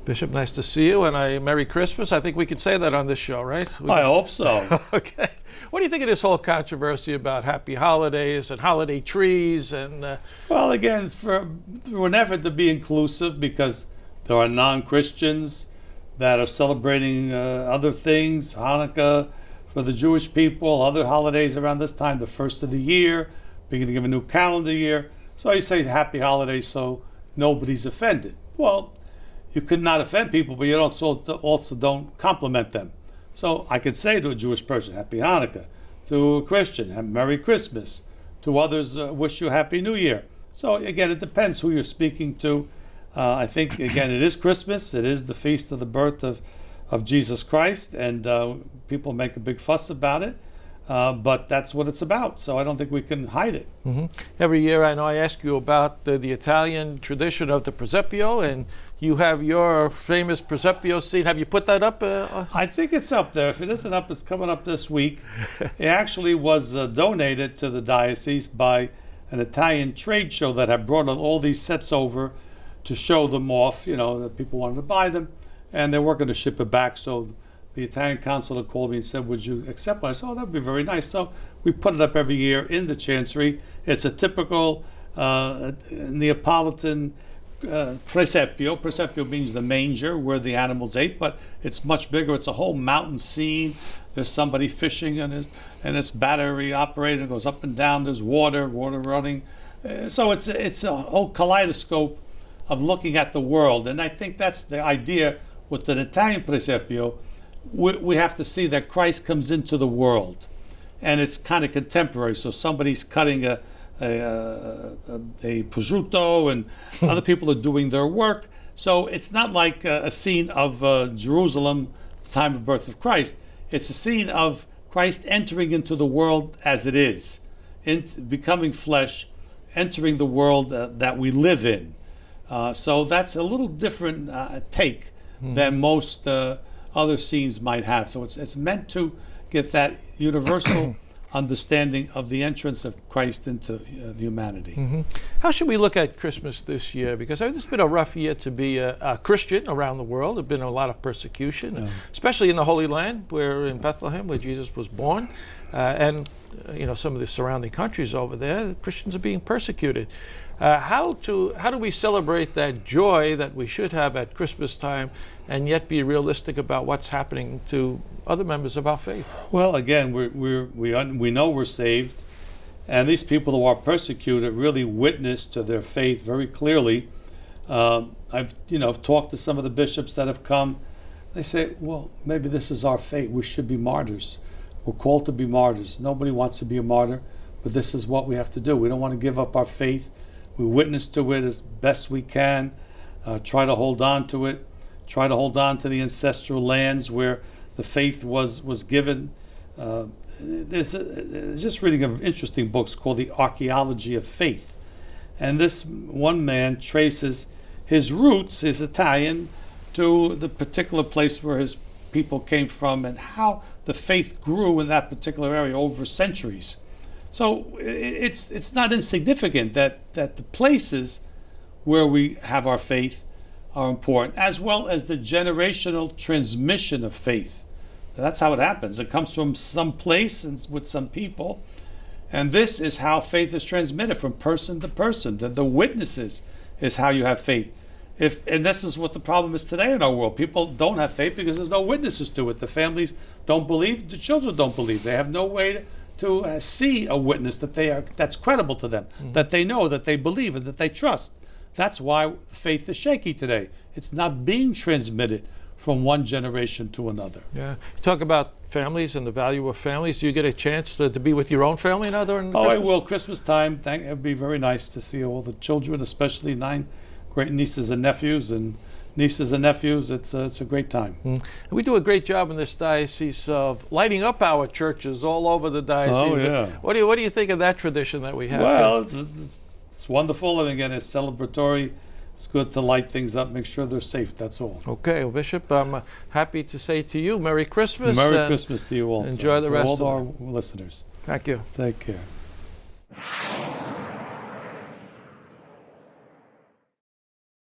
Bishop, nice to see you, and Merry Christmas. I think we can say that on this show, right? I hope so. Okay. What do you think of this whole controversy about happy holidays and holiday trees? And Well, again, through an effort to be inclusive, because there are non-Christians that are celebrating other things, Hanukkah for the Jewish people, other holidays around this time, the first of the year, beginning of a new calendar year. So you say happy holidays so nobody's offended. Well, you could not offend people, but you also don't compliment them. So I could say to a Jewish person, Happy Hanukkah. To a Christian, Merry Christmas. To others, wish you Happy New Year. So again, it depends who you're speaking to. I think, again, it is Christmas. It is the feast of the birth of Jesus Christ, and people make a big fuss about it. But that's what it's about, so I don't think we can hide it. Mm-hmm. Every year I know I ask you about the Italian tradition of the presepio, and you have your famous presepio scene. Have you put that up? I think it's up there. If it isn't up, it's coming up this week. It actually was donated to the diocese by an Italian trade show that had brought all these sets over to show them off. You know, that people wanted to buy them, and they weren't going to ship it back, so the Italian consul called me and said, would you accept one? I said, oh, that'd be very nice. So we put it up every year in the chancery. It's a typical Neapolitan presepio. Presepio means the manger where the animals ate, but it's much bigger. It's a whole mountain scene. There's somebody fishing, and it's battery operated. It goes up and down. There's water running. So it's a whole kaleidoscope of looking at the world. And I think that's the idea with an Italian presepio. We have to see that Christ comes into the world, and it's kind of contemporary. So somebody's cutting a prosciutto, and other people are doing their work. So it's not like a scene of Jerusalem, the time of birth of Christ. It's a scene of Christ entering into the world as it is, becoming flesh, entering the world that we live in. So that's a little different take than most other scenes might have. So it's meant to get that universal understanding of the entrance of Christ into humanity. Mm-hmm. How should we look at Christmas this year? Because this has been a rough year to be a Christian around the world. There's been a lot of persecution, especially in the Holy Land, where in Bethlehem, where Jesus was born, and some of the surrounding countries over there, Christians are being persecuted. How do we celebrate that joy that we should have at Christmas time, and yet be realistic about what's happening to other members of our faith? Well, again, we know we're saved, and these people who are persecuted really witness to their faith very clearly. I've talked to some of the bishops that have come. They say, well, maybe this is our fate. We should be martyrs. We're called to be martyrs. Nobody wants to be a martyr, but this is what we have to do. We don't want to give up our faith. We witness to it as best we can, try to hold on to it, try to hold on to the ancestral lands where the faith was given. There's just reading of interesting books called The Archaeology of Faith. And this one man traces his roots, his Italian, to the particular place where his people came from and how the faith grew in that particular area over centuries. So it's not insignificant that the places where we have our faith are important, as well as the generational transmission of faith. That's how it happens. It comes from some place and with some people, and this is how faith is transmitted from person to person. The witnesses is how you have faith. And this is what the problem is today in our world. People don't have faith because there's no witnesses to it. The families don't believe. The children don't believe. They have no way to see a witness that's credible to them, that they know, that they believe, and that they trust. That's why faith is shaky today. It's not being transmitted from one generation to another. Yeah. You talk about families and the value of families. Do you get a chance to be with your own family now during Christmas? I will. Christmas time, it would be very nice to see all the children, especially 9 great nieces and nephews, it's a great time. We do a great job in this diocese of lighting up our churches all over the diocese. Oh, yeah. What do you think of that tradition that we have? Well, it's wonderful, and again, it's celebratory. It's good to light things up, make sure they're safe, that's all. Okay, well, Bishop, I'm happy to say to you, Merry Christmas. Merry Christmas to you also. Enjoy the rest of all our listeners. Thank you. Take care.